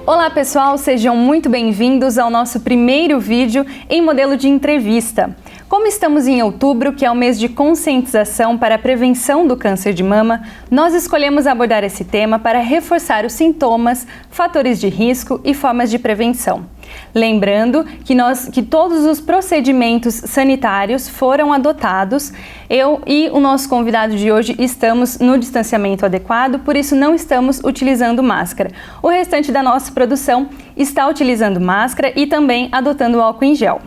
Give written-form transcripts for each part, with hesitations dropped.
Olá pessoal, sejam muito bem-vindos ao nosso primeiro vídeo em modelo de entrevista. Como estamos em outubro, que é o mês de conscientização para a prevenção do câncer de mama, nós escolhemos abordar esse tema para reforçar os sintomas, fatores de risco e formas de prevenção. Lembrando que todos os procedimentos sanitários foram adotados. Eu e o nosso convidado de hoje estamos no distanciamento adequado, por isso não estamos utilizando máscara. O restante da nossa produção está utilizando máscara e também adotando álcool em gel.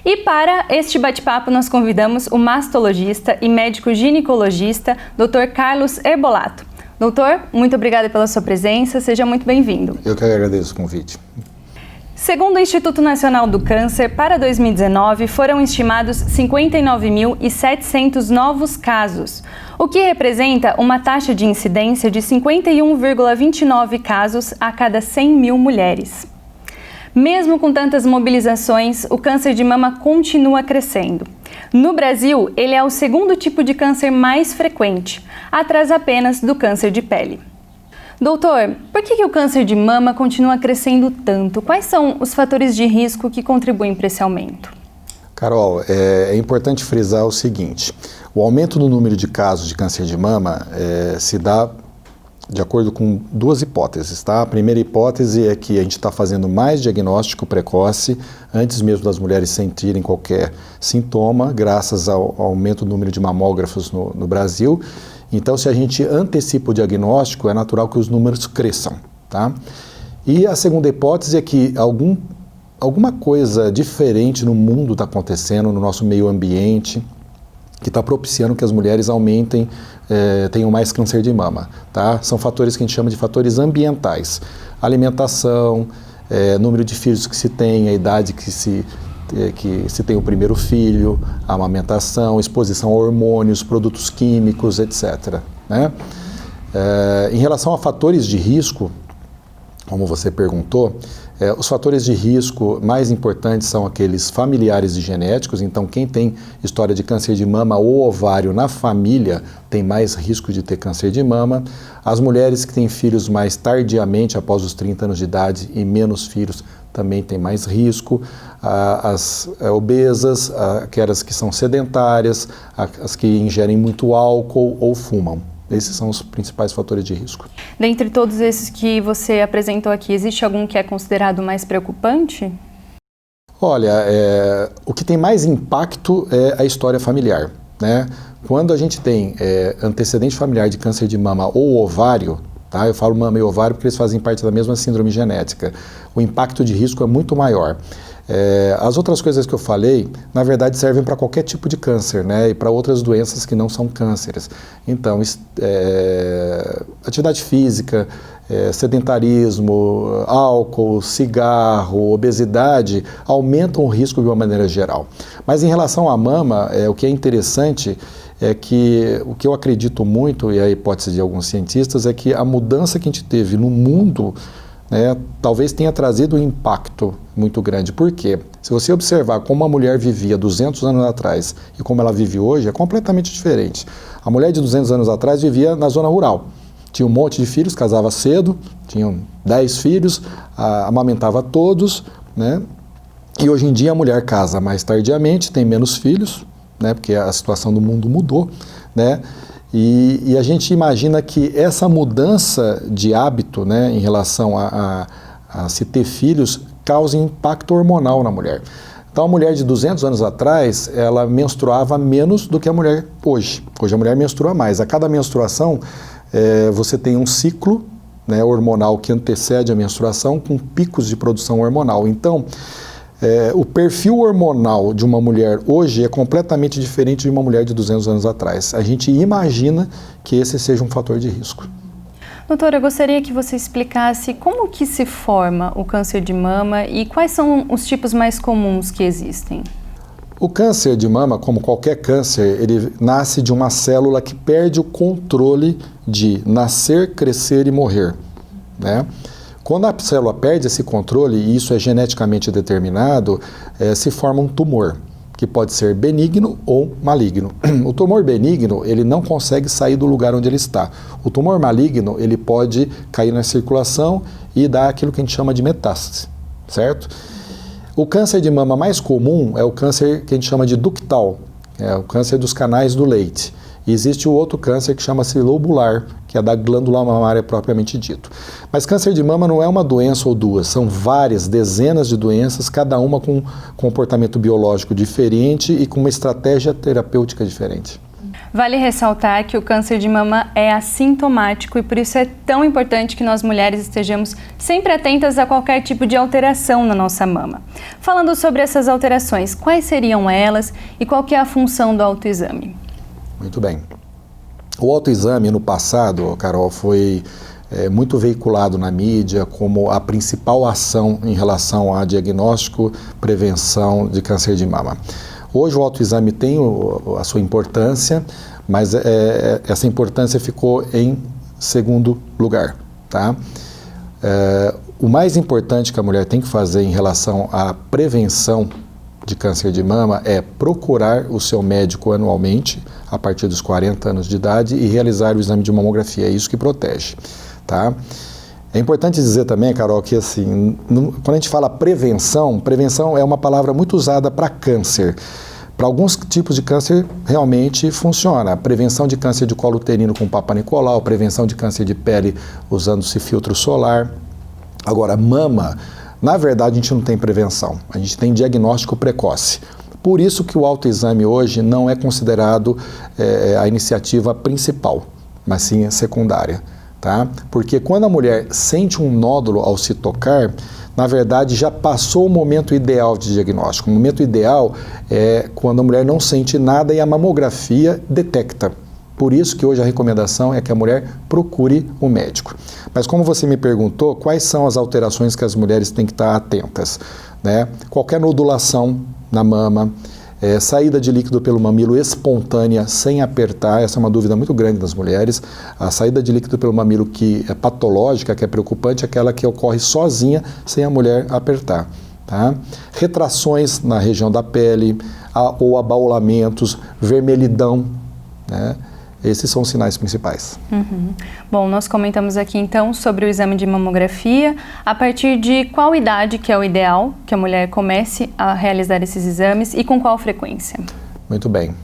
E para este bate-papo nós convidamos o mastologista e médico ginecologista, Dr. Carlos Herbolato. Doutor, muito obrigada pela sua presença, seja muito bem-vindo. Eu que agradeço o convite. Segundo o Instituto Nacional do Câncer, para 2019 foram estimados 59.700 novos casos, o que representa uma taxa de incidência de 51,29 casos a cada 100 mil mulheres. Mesmo com tantas mobilizações, o câncer de mama continua crescendo. No Brasil, ele é o segundo tipo de câncer mais frequente, atrás apenas do câncer de pele. Doutor, por que o câncer de mama continua crescendo tanto? Quais são os fatores de risco que contribuem para esse aumento? Carol, é importante frisar o seguinte: o aumento no número de casos de câncer de mama se dá de acordo com duas hipóteses, tá? A primeira hipótese é que a gente está fazendo mais diagnóstico precoce antes mesmo das mulheres sentirem qualquer sintoma, graças ao aumento do número de mamógrafos no Brasil. Então, se a gente antecipa o diagnóstico, é natural que os números cresçam, tá? E a segunda hipótese é que alguma coisa diferente no mundo está acontecendo, no nosso meio ambiente, que está propiciando que as mulheres aumentem, tenham mais câncer de mama, tá? São fatores que a gente chama de fatores ambientais. Alimentação, número de filhos que se tem, a idade que se tem o primeiro filho, a amamentação, exposição a hormônios, produtos químicos, etc., né? Em relação a fatores de risco, como você perguntou, os fatores de risco mais importantes são aqueles familiares e genéticos. Então, quem tem história de câncer de mama ou ovário na família tem mais risco de ter câncer de mama. As mulheres que têm filhos mais tardiamente, após os 30 anos de idade, e menos filhos, também têm mais risco. As obesas, aquelas que são sedentárias, as que ingerem muito álcool ou fumam. Esses são os principais fatores de risco. Dentre todos esses que você apresentou aqui, existe algum que é considerado mais preocupante? Olha, o que tem mais impacto é a história familiar, né? Quando a gente tem antecedente familiar de câncer de mama ou ovário, tá? Eu falo mama e ovário porque eles fazem parte da mesma síndrome genética. O impacto de risco é muito maior. As outras coisas que eu falei, na verdade, servem para qualquer tipo de câncer, né? E para outras doenças que não são cânceres. Então, atividade física, sedentarismo, álcool, cigarro, obesidade, aumentam o risco de uma maneira geral. Mas em relação à mama, o que é interessante é que o que eu acredito muito, e a hipótese de alguns cientistas, é que a mudança que a gente teve no mundo, talvez tenha trazido um impacto muito grande. Por quê? Se você observar como a mulher vivia 200 anos atrás e como ela vive hoje, é completamente diferente. A mulher de 200 anos atrás vivia na zona rural. Tinha um monte de filhos, casava cedo, tinham 10 filhos, amamentava todos, né? E hoje em dia a mulher casa mais tardiamente, tem menos filhos, né? Porque a situação do mundo mudou, né? E a gente imagina que essa mudança de hábito, né, em relação a se ter filhos, causa impacto hormonal na mulher. Então, a mulher de 200 anos atrás, ela menstruava menos do que a mulher hoje. Hoje a mulher menstrua mais. A cada menstruação, você tem um ciclo, né, hormonal que antecede a menstruação com picos de produção hormonal. Então, o perfil hormonal de uma mulher hoje é completamente diferente de uma mulher de 200 anos atrás. A gente imagina que esse seja um fator de risco. Doutora, eu gostaria que você explicasse como que se forma o câncer de mama e quais são os tipos mais comuns que existem. O câncer de mama, como qualquer câncer, ele nasce de uma célula que perde o controle de nascer, crescer e morrer, né? Quando a célula perde esse controle, e isso é geneticamente determinado, se forma um tumor, que pode ser benigno ou maligno. O tumor benigno, ele não consegue sair do lugar onde ele está. O tumor maligno, ele pode cair na circulação e dar aquilo que a gente chama de metástase, certo? O câncer de mama mais comum é o câncer que a gente chama de ductal, é o câncer dos canais do leite. E existe o outro câncer que chama-se lobular, que é da glândula mamária propriamente dito. Mas câncer de mama não é uma doença ou duas, são várias, dezenas de doenças, cada uma com um comportamento biológico diferente e com uma estratégia terapêutica diferente. Vale ressaltar que o câncer de mama é assintomático e por isso é tão importante que nós mulheres estejamos sempre atentas a qualquer tipo de alteração na nossa mama. Falando sobre essas alterações, quais seriam elas e qual que é a função do autoexame? Muito bem. O autoexame no passado, Carol, foi muito veiculado na mídia como a principal ação em relação a diagnóstico, prevenção de câncer de mama. Hoje o autoexame tem a sua importância, mas essa importância ficou em segundo lugar, tá? O mais importante que a mulher tem que fazer em relação à prevenção de câncer de mama é procurar o seu médico anualmente, a partir dos 40 anos de idade, e realizar o exame de mamografia. É isso que protege, tá? É importante dizer também, Carol, que assim, quando a gente fala prevenção, prevenção é uma palavra muito usada para câncer. Para alguns tipos de câncer realmente funciona. Prevenção de câncer de colo uterino com Papa Nicolau, prevenção de câncer de pele usando-se filtro solar. Agora, mama, na verdade a gente não tem prevenção, a gente tem diagnóstico precoce. Por isso que o autoexame hoje não é considerado a iniciativa principal, mas sim a secundária. Tá? Porque quando a mulher sente um nódulo ao se tocar, na verdade já passou o momento ideal de diagnóstico. O momento ideal é quando a mulher não sente nada e a mamografia detecta. Por isso que hoje a recomendação é que a mulher procure um médico. Mas como você me perguntou, quais são as alterações que as mulheres têm que estar atentas, né? Qualquer nodulação na mama, saída de líquido pelo mamilo espontânea sem apertar, essa é uma dúvida muito grande das mulheres. A saída de líquido pelo mamilo que é patológica, que é preocupante, é aquela que ocorre sozinha sem a mulher apertar. Tá? Retrações na região da pele, ou abaulamentos, vermelhidão, né? Esses são os sinais principais. Bom, nós comentamos aqui então sobre o exame de mamografia. A partir de qual idade que é o ideal que a mulher comece a realizar esses exames e com qual frequência? Muito bem.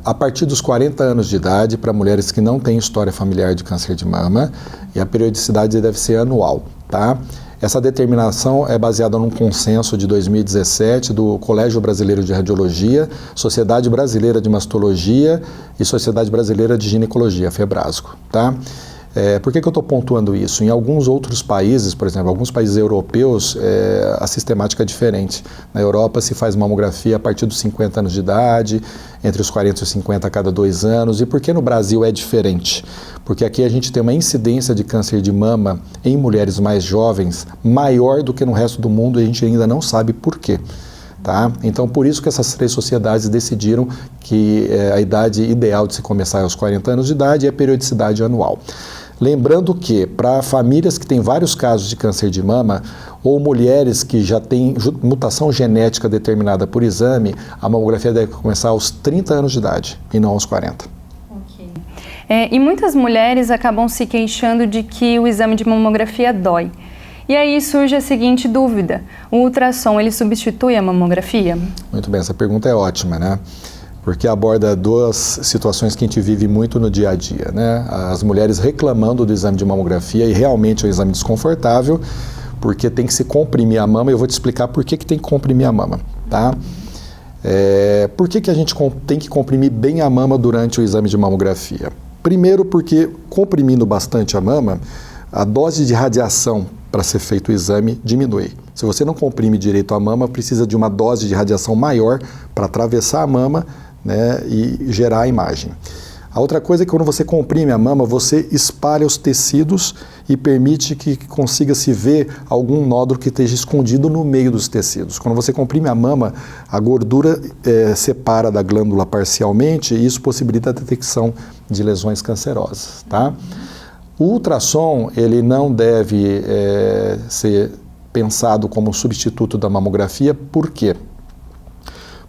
A partir dos 40 anos de idade, para mulheres que não têm história familiar de câncer de mama, e a periodicidade deve ser anual, tá? Essa determinação é baseada num consenso de 2017 do Colégio Brasileiro de Radiologia, Sociedade Brasileira de Mastologia e Sociedade Brasileira de Ginecologia, FEBRASGO, tá? Por que eu estou pontuando isso? Em alguns outros países, por exemplo, alguns países europeus, a sistemática é diferente. Na Europa se faz mamografia a partir dos 50 anos de idade, entre os 40 e os 50 a cada 2 anos. E por que no Brasil é diferente? Porque aqui a gente tem uma incidência de câncer de mama em mulheres mais jovens maior do que no resto do mundo e a gente ainda não sabe por quê. Tá? Então, por isso que essas 3 sociedades decidiram que a idade ideal de se começar é aos 40 anos de idade e a periodicidade anual. Lembrando que, para famílias que têm vários casos de câncer de mama, ou mulheres que já têm mutação genética determinada por exame, a mamografia deve começar aos 30 anos de idade e não aos 40. Okay. E muitas mulheres acabam se queixando de que o exame de mamografia dói. E aí surge a seguinte dúvida: o ultrassom, ele substitui a mamografia? Muito bem, essa pergunta é ótima, né? Porque aborda 2 situações que a gente vive muito no dia a dia, né? As mulheres reclamando do exame de mamografia, e realmente é um exame desconfortável, porque tem que se comprimir a mama, e eu vou te explicar por que tem que comprimir a mama, tá? Por que a gente tem que comprimir bem a mama durante o exame de mamografia? Primeiro porque, comprimindo bastante a mama, a dose de radiação para ser feito o exame diminui. Se você não comprime direito a mama, precisa de uma dose de radiação maior para atravessar a mama, né, e gerar a imagem. A outra coisa é que quando você comprime a mama, você espalha os tecidos e permite que consiga se ver algum nódulo que esteja escondido no meio dos tecidos. Quando você comprime a mama, a gordura separa da glândula parcialmente e isso possibilita a detecção de lesões cancerosas, tá? O ultrassom, ele não deve ser pensado como substituto da mamografia. Por quê?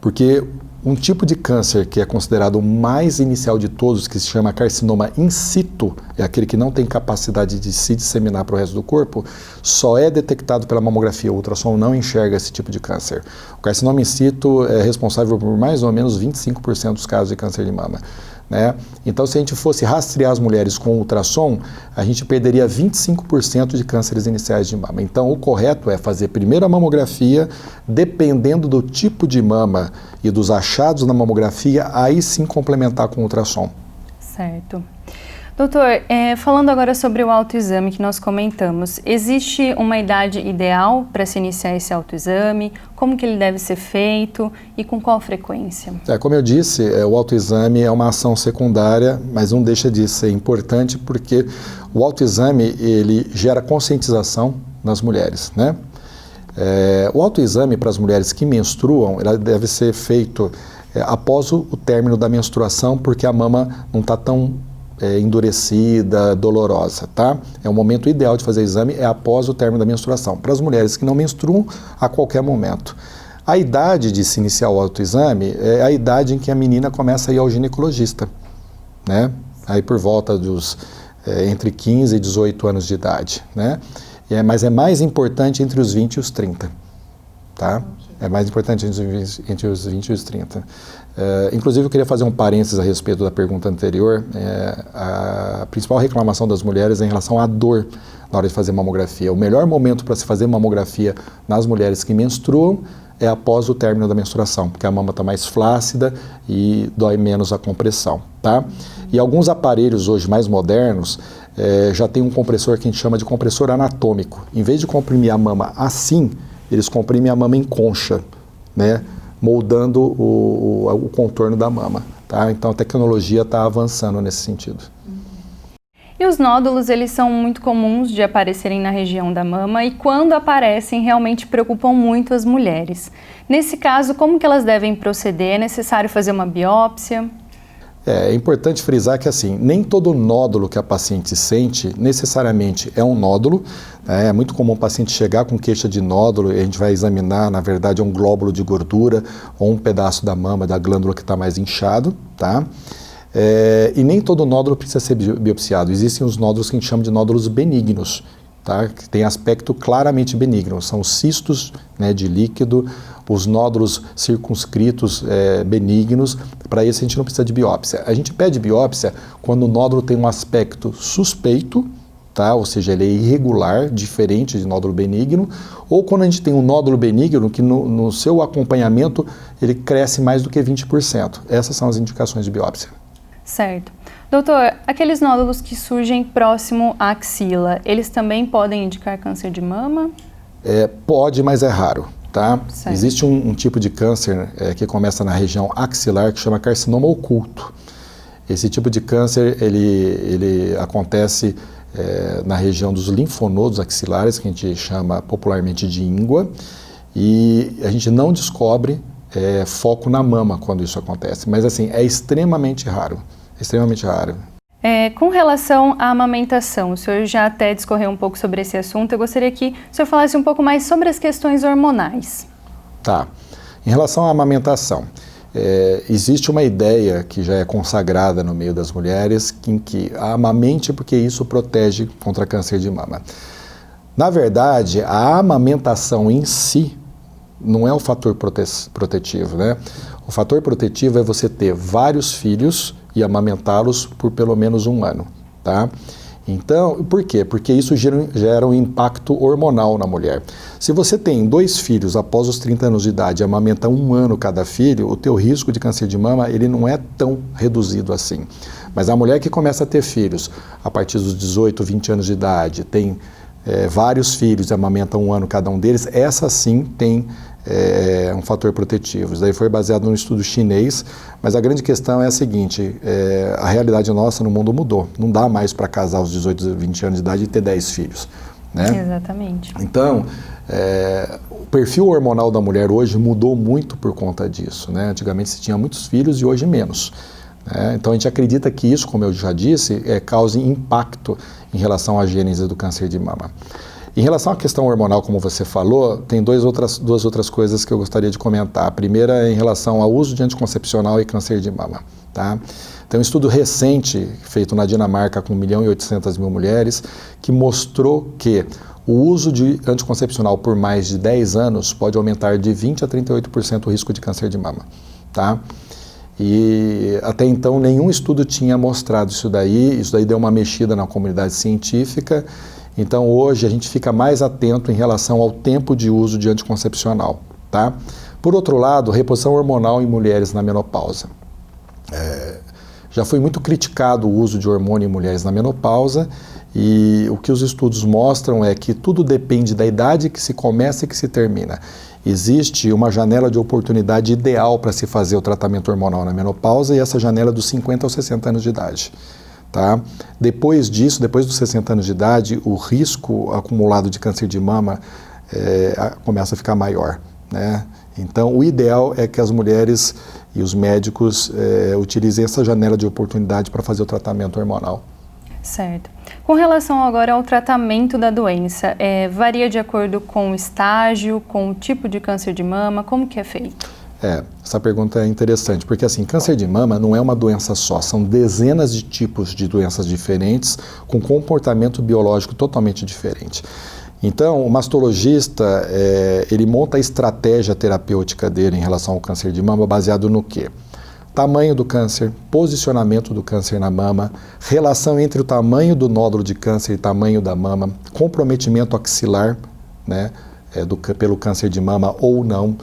Porque um tipo de câncer que é considerado o mais inicial de todos, que se chama carcinoma in situ, é aquele que não tem capacidade de se disseminar para o resto do corpo, só é detectado pela mamografia. O ultrassom não enxerga esse tipo de câncer. O carcinoma in situ é responsável por mais ou menos 25% dos casos de câncer de mama, né? Então, se a gente fosse rastrear as mulheres com ultrassom, a gente perderia 25% de cânceres iniciais de mama. Então, o correto é fazer primeiro a mamografia, dependendo do tipo de mama e dos achados na mamografia, aí sim complementar com ultrassom. Certo. Doutor, falando agora sobre o autoexame que nós comentamos, existe uma idade ideal para se iniciar esse autoexame? Como que ele deve ser feito e com qual frequência? Como eu disse, o autoexame é uma ação secundária, mas não deixa de ser importante porque o autoexame ele gera conscientização nas mulheres, né? O autoexame para as mulheres que menstruam, ela deve ser feito após o término da menstruação, porque a mama não está tão endurecida, dolorosa, tá? O momento ideal de fazer exame é após o término da menstruação. Para as mulheres que não menstruam, a qualquer momento. A idade de se iniciar o autoexame é a idade em que a menina começa a ir ao ginecologista, né? Aí por volta dos entre 15 e 18 anos de idade, né? Mas é mais importante entre os 20 e os 30, tá? É mais importante entre os 20 e os 30. Inclusive, eu queria fazer um parênteses a respeito da pergunta anterior. A principal reclamação das mulheres é em relação à dor na hora de fazer mamografia. O melhor momento para se fazer mamografia nas mulheres que menstruam é após o término da menstruação, porque a mama está mais flácida e dói menos a compressão, tá? E alguns aparelhos hoje mais modernos já tem um compressor que a gente chama de compressor anatômico. Em vez de comprimir a mama assim, eles comprimem a mama em concha, né? Moldando o contorno da mama, tá? Então a tecnologia está avançando nesse sentido. E os nódulos, eles são muito comuns de aparecerem na região da mama e quando aparecem realmente preocupam muito as mulheres. Nesse caso, como que elas devem proceder? É necessário fazer uma biópsia? É importante frisar que assim, nem todo nódulo que a paciente sente necessariamente é um nódulo. É muito comum o paciente chegar com queixa de nódulo e a gente vai examinar, na verdade é um glóbulo de gordura ou um pedaço da mama, da glândula que está mais inchado, tá? E nem todo nódulo precisa ser biopsiado. Existem os nódulos que a gente chama de nódulos benignos, tá? Que tem aspecto claramente benigno. São os cistos, né, de líquido, os nódulos circunscritos benignos. Para isso a gente não precisa de biópsia. A gente pede biópsia quando o nódulo tem um aspecto suspeito, tá? Ou seja, ele é irregular, diferente de nódulo benigno, ou quando a gente tem um nódulo benigno que no seu acompanhamento ele cresce mais do que 20%. Essas são as indicações de biópsia. Certo. Doutor, aqueles nódulos que surgem próximo à axila, eles também podem indicar câncer de mama? Pode, mas é raro, tá? Certo. Existe um tipo de câncer que começa na região axilar que chama carcinoma oculto. Esse tipo de câncer, ele acontece na região dos linfonodos axilares, que a gente chama popularmente de íngua, e a gente não descobre foco na mama quando isso acontece, mas assim, é extremamente raro. Extremamente raro. Com relação à amamentação, o senhor já até discorreu um pouco sobre esse assunto, eu gostaria que o senhor falasse um pouco mais sobre as questões hormonais. Tá. Em relação à amamentação, existe uma ideia que já é consagrada no meio das mulheres, em que amamente porque isso protege contra câncer de mama. Na verdade, a amamentação em si não é o fator protetivo, né? O fator protetivo é você ter vários filhos e amamentá-los por pelo menos 1 ano, tá? Então, por quê? Porque isso gera um impacto hormonal na mulher. Se você tem 2 filhos após os 30 anos de idade e amamenta 1 ano cada filho, o teu risco de câncer de mama ele não é tão reduzido assim. Mas a mulher que começa a ter filhos a partir dos 18, 20 anos de idade, tem vários filhos e amamenta 1 ano cada um deles, essa sim tem um fator protetivo. Isso daí foi baseado num estudo chinês, mas a grande questão é a seguinte, a realidade nossa no mundo mudou. Não dá mais para casar aos 18, 20 anos de idade e ter 10 filhos. Né? Exatamente. Então, o perfil hormonal da mulher hoje mudou muito por conta disso. Né? Antigamente se tinha muitos filhos e hoje menos. Então a gente acredita que isso, como eu já disse, cause impacto em relação à gênese do câncer de mama. Em relação à questão hormonal, como você falou, tem duas outras coisas que eu gostaria de comentar. A primeira é em relação ao uso de anticoncepcional e câncer de mama. Tá? Tem um estudo recente, feito na Dinamarca com 1.800.000 mulheres, que mostrou que o uso de anticoncepcional por mais de 10 anos pode aumentar de 20% a 38% o risco de câncer de mama. Tá? E até então nenhum estudo tinha mostrado isso daí deu uma mexida na comunidade científica. Então hoje a gente fica mais atento em relação ao tempo de uso de anticoncepcional. Tá? Por outro lado, reposição hormonal em mulheres na menopausa. Já foi muito criticado o uso de hormônio em mulheres na menopausa e o que os estudos mostram é que tudo depende da idade que se começa e que se termina. Existe uma janela de oportunidade ideal para se fazer o tratamento hormonal na menopausa e essa janela é dos 50 aos 60 anos de idade. Tá? Depois disso, depois dos 60 anos de idade, o risco acumulado de câncer de mama começa a ficar maior. Né? Então, o ideal é que as mulheres e os médicos utilizem essa janela de oportunidade para fazer o tratamento hormonal. Certo. Com relação agora ao tratamento da doença, varia de acordo com o estágio, com o tipo de câncer de mama, como que é feito? Essa pergunta é interessante, porque assim, câncer de mama não é uma doença só, são dezenas de tipos de doenças diferentes, com comportamento biológico totalmente diferente. Então, o mastologista, ele monta a estratégia terapêutica dele em relação ao câncer de mama baseado no quê? Tamanho do câncer, posicionamento do câncer na mama, relação entre o tamanho do nódulo de câncer e tamanho da mama, comprometimento axilar, né, pelo câncer de mama ou não.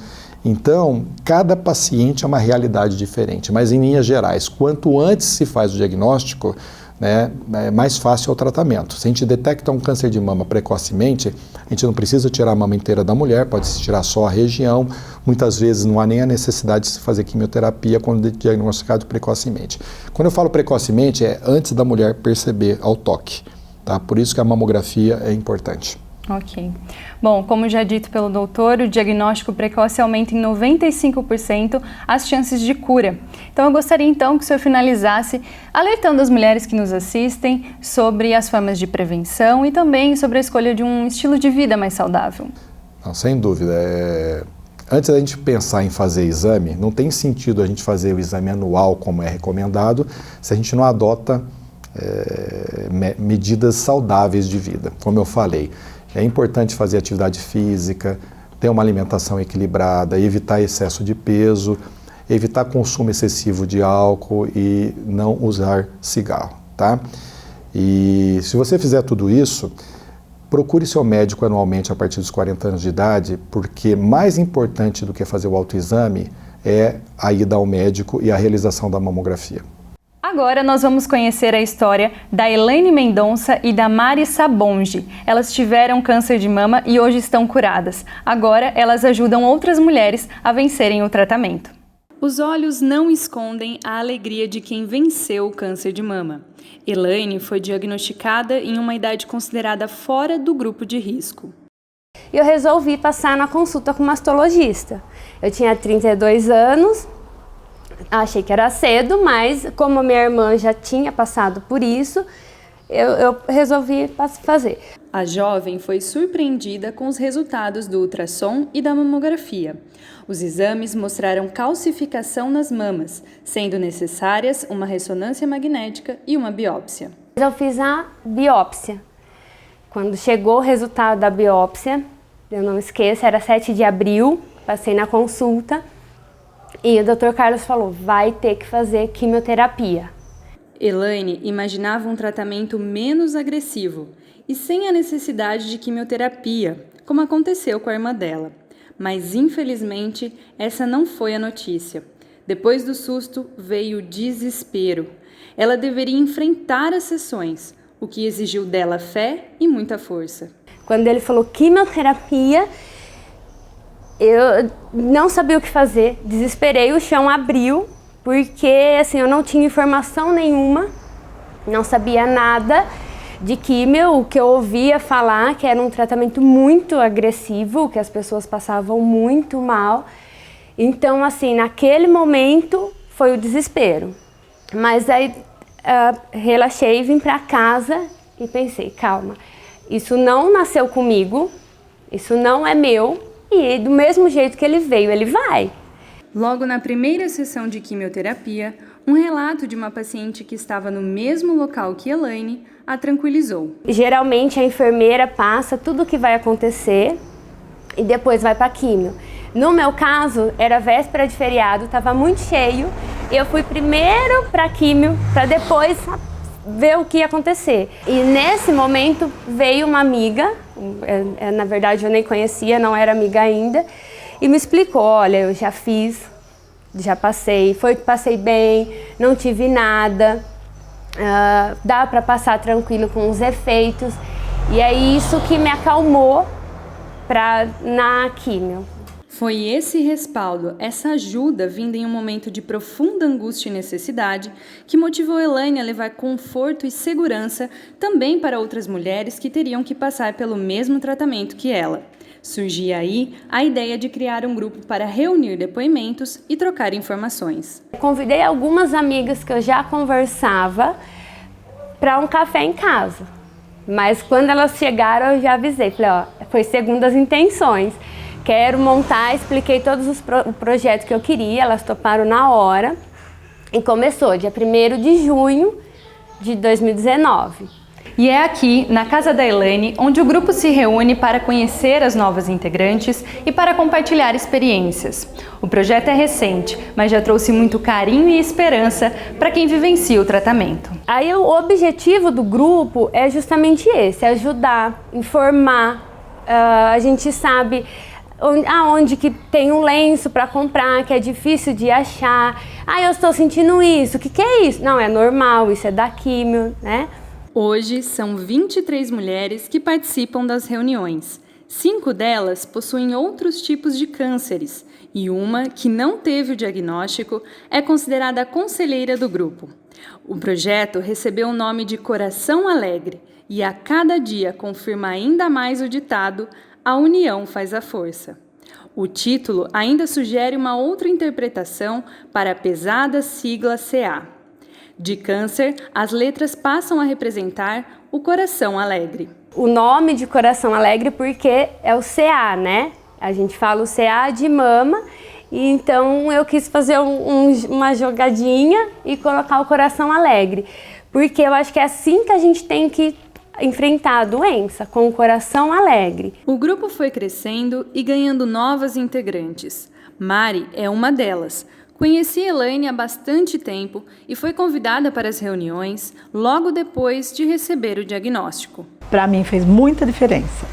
Então, cada paciente é uma realidade diferente, mas em linhas gerais, quanto antes se faz o diagnóstico, né, mais fácil é o tratamento. Se a gente detecta um câncer de mama precocemente, a gente não precisa tirar a mama inteira da mulher, pode-se tirar só a região. Muitas vezes não há nem a necessidade de se fazer quimioterapia quando diagnosticado precocemente. Quando eu falo precocemente, é antes da mulher perceber ao toque. Tá? Por isso que a mamografia é importante. Ok. Bom, como já dito pelo doutor, o diagnóstico precoce aumenta em 95% as chances de cura. Então eu gostaria então que o senhor finalizasse alertando as mulheres que nos assistem sobre as formas de prevenção e também sobre a escolha de um estilo de vida mais saudável. Não, sem dúvida. Antes da gente pensar em fazer exame, não tem sentido a gente fazer o exame anual como é recomendado se a gente não adota medidas saudáveis de vida, como eu falei. É importante fazer atividade física, ter uma alimentação equilibrada, evitar excesso de peso, evitar consumo excessivo de álcool e não usar cigarro, tá? E se você fizer tudo isso, procure seu médico anualmente a partir dos 40 anos de idade, porque mais importante do que fazer o autoexame é a ida ao médico e a realização da mamografia. Agora nós vamos conhecer a história da Elaine Mendonça e da Mari Sabonge. Elas tiveram câncer de mama e hoje estão curadas. Agora elas ajudam outras mulheres a vencerem o tratamento. Os olhos não escondem a alegria de quem venceu o câncer de mama. Elaine foi diagnosticada em uma idade considerada fora do grupo de risco. Eu resolvi passar na consulta com o mastologista. Eu tinha 32 anos. Achei que era cedo, mas como minha irmã já tinha passado por isso, eu resolvi fazer. A jovem foi surpreendida com os resultados do ultrassom e da mamografia. Os exames mostraram calcificação nas mamas, sendo necessárias uma ressonância magnética e uma biópsia. Eu fiz a biópsia. Quando chegou o resultado da biópsia, eu não esqueço, era 7 de abril, passei na consulta. E o Dr. Carlos falou, vai ter que fazer quimioterapia. Elaine imaginava um tratamento menos agressivo e sem a necessidade de quimioterapia, como aconteceu com a irmã dela. Mas, infelizmente, essa não foi a notícia. Depois do susto, veio o desespero. Ela deveria enfrentar as sessões, o que exigiu dela fé e muita força. Quando ele falou quimioterapia, eu não sabia o que fazer, desesperei, o chão abriu, porque assim, eu não tinha informação nenhuma, não sabia nada de químio, o que eu ouvia falar que era um tratamento muito agressivo, que as pessoas passavam muito mal. Então, assim, naquele momento foi o desespero. Mas aí relaxei, vim para casa e pensei, calma, isso não nasceu comigo, isso não é meu, e do mesmo jeito que ele veio, ele vai. Logo na primeira sessão de quimioterapia, um relato de uma paciente que estava no mesmo local que Elaine a tranquilizou. Geralmente a enfermeira passa tudo o que vai acontecer e depois vai para a quimio. No meu caso, era véspera de feriado, estava muito cheio, e eu fui primeiro para a quimio, para depois ver o que ia acontecer. E nesse momento veio uma amiga, na verdade eu nem conhecia, não era amiga ainda, e me explicou, olha, eu já fiz, já passei bem, não tive nada, dá para passar tranquilo com os efeitos, e é isso que me acalmou na quimio. Foi esse respaldo, essa ajuda vinda em um momento de profunda angústia e necessidade que motivou Elaine a levar conforto e segurança também para outras mulheres que teriam que passar pelo mesmo tratamento que ela. Surgia aí a ideia de criar um grupo para reunir depoimentos e trocar informações. Convidei algumas amigas que eu já conversava para um café em casa, mas quando elas chegaram eu já avisei, falei, ó, foi segundo as intenções. Quero montar, expliquei todos os projetos que eu queria, elas toparam na hora e começou dia 1º de junho de 2019. E é aqui, na casa da Elaine, onde o grupo se reúne para conhecer as novas integrantes e para compartilhar experiências. O projeto é recente, mas já trouxe muito carinho e esperança para quem vivencia o tratamento. Aí o objetivo do grupo é justamente esse, ajudar, informar. A gente sabe aonde que tem um lenço para comprar, que é difícil de achar. Eu estou sentindo isso, o que é isso? Não, é normal, isso é da quimio, né? Hoje são 23 mulheres que participam das reuniões. 5 delas possuem outros tipos de cânceres e uma, que não teve o diagnóstico, é considerada a conselheira do grupo. O projeto recebeu o nome de Coração Alegre e a cada dia confirma ainda mais o ditado "A união faz a força". O título ainda sugere uma outra interpretação para a pesada sigla CA. De câncer, as letras passam a representar o coração alegre. O nome de Coração Alegre porque é o CA, né? A gente fala o CA de mama, e então eu quis fazer uma jogadinha e colocar o Coração Alegre, porque eu acho que é assim que a gente tem que enfrentar a doença, com o coração alegre. O grupo foi crescendo e ganhando novas integrantes. Mari é uma delas. Conheci Elaine há bastante tempo e foi convidada para as reuniões logo depois de receber o diagnóstico. Para mim fez muita diferença,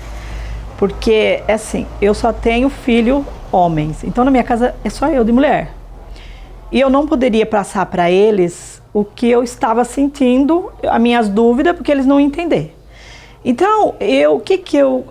porque assim, eu só tenho filho homens, então na minha casa é só eu de mulher. E eu não poderia passar para eles o que eu estava sentindo, as minhas dúvidas, porque eles não iam entender. Então, o que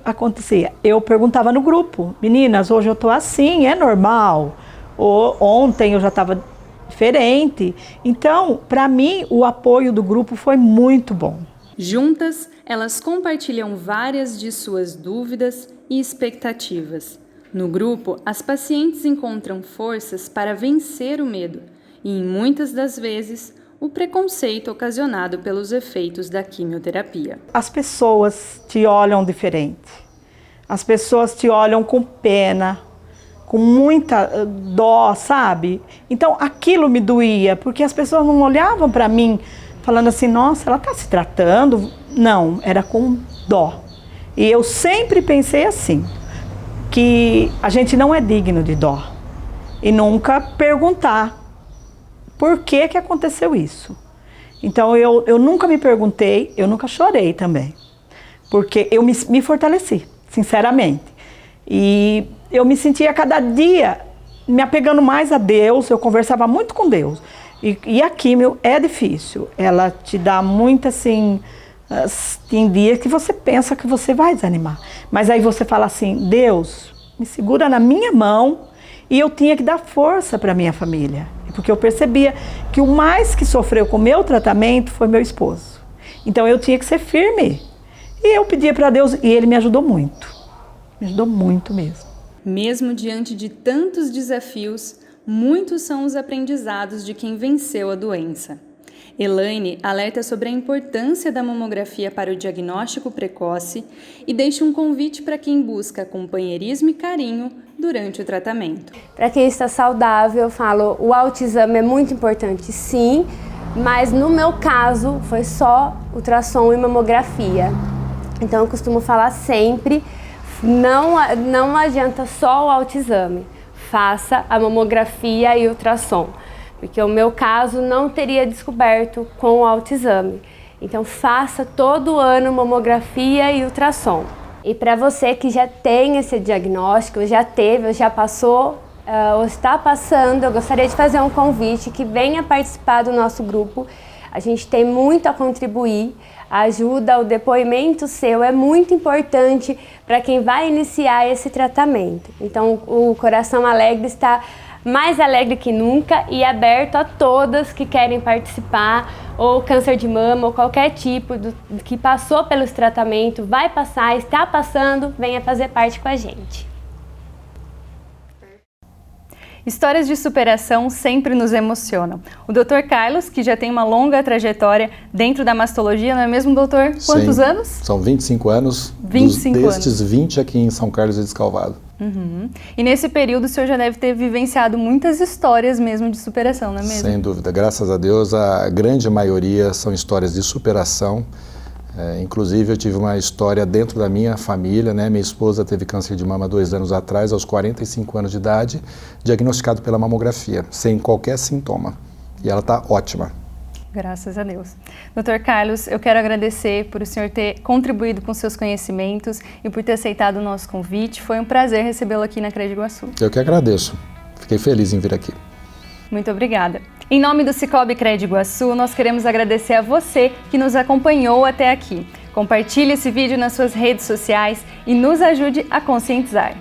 acontecia? Eu perguntava no grupo, meninas, hoje eu tô assim, é normal? Ou ontem eu já estava diferente. Então, para mim, o apoio do grupo foi muito bom. Juntas, elas compartilham várias de suas dúvidas e expectativas. No grupo, as pacientes encontram forças para vencer o medo e, em muitas das vezes, o preconceito ocasionado pelos efeitos da quimioterapia. As pessoas te olham diferente. As pessoas te olham com pena, com muita dó, sabe? Então aquilo me doía, porque as pessoas não olhavam para mim falando assim, nossa, ela está se tratando. Não, era com dó. E eu sempre pensei assim, que a gente não é digno de dó. E nunca perguntar por que aconteceu isso. Então eu nunca me perguntei, eu nunca chorei também. Porque eu me fortaleci, sinceramente. E eu me sentia cada dia me apegando mais a Deus, eu conversava muito com Deus. E a quimio é difícil, ela te dá muito assim, tem dias que você pensa que você vai desanimar. Mas aí você fala assim, Deus, me segura na minha mão, e eu tinha que dar força para minha família. Porque eu percebia que o mais que sofreu com o meu tratamento foi meu esposo. Então eu tinha que ser firme. E eu pedia para Deus, e Ele me ajudou muito. Me ajudou muito mesmo. Mesmo diante de tantos desafios, muitos são os aprendizados de quem venceu a doença. Elaine alerta sobre a importância da mamografia para o diagnóstico precoce e deixa um convite para quem busca companheirismo e carinho durante o tratamento. Para quem está saudável, eu falo, o autoexame é muito importante, sim, mas no meu caso foi só ultrassom e mamografia. Então eu costumo falar sempre, não adianta só o autoexame, faça a mamografia e ultrassom, porque o meu caso não teria descoberto com o autoexame. Então faça todo ano mamografia e ultrassom. E para você que já tem esse diagnóstico, já teve, ou já passou, ou está passando, eu gostaria de fazer um convite que venha participar do nosso grupo. A gente tem muito a contribuir, a ajuda, o depoimento seu é muito importante para quem vai iniciar esse tratamento. Então o Coração Alegre está mais alegre que nunca e aberto a todas que querem participar, ou câncer de mama, ou qualquer tipo que passou pelos tratamentos, vai passar, está passando, venha fazer parte com a gente. Histórias de superação sempre nos emocionam. O Dr. Carlos, que já tem uma longa trajetória dentro da mastologia, não é mesmo, doutor? Quantos anos? São 25 anos, 25 destes 20 aqui em São Carlos de Descalvado. Uhum. E nesse período o senhor já deve ter vivenciado muitas histórias mesmo de superação, não é mesmo? Sem dúvida, graças a Deus, a grande maioria são histórias de superação. Inclusive eu tive uma história dentro da minha família, né? Minha esposa teve câncer de mama 2 anos atrás, aos 45 anos de idade, diagnosticado pela mamografia, sem qualquer sintoma. E ela está ótima. Graças a Deus. Dr. Carlos, eu quero agradecer por o senhor ter contribuído com seus conhecimentos e por ter aceitado o nosso convite. Foi um prazer recebê-lo aqui na Crede Iguaçu. Eu que agradeço. Fiquei feliz em vir aqui. Muito obrigada. Em nome do Cicobi Crede Iguaçu, nós queremos agradecer a você que nos acompanhou até aqui. Compartilhe esse vídeo nas suas redes sociais e nos ajude a conscientizar.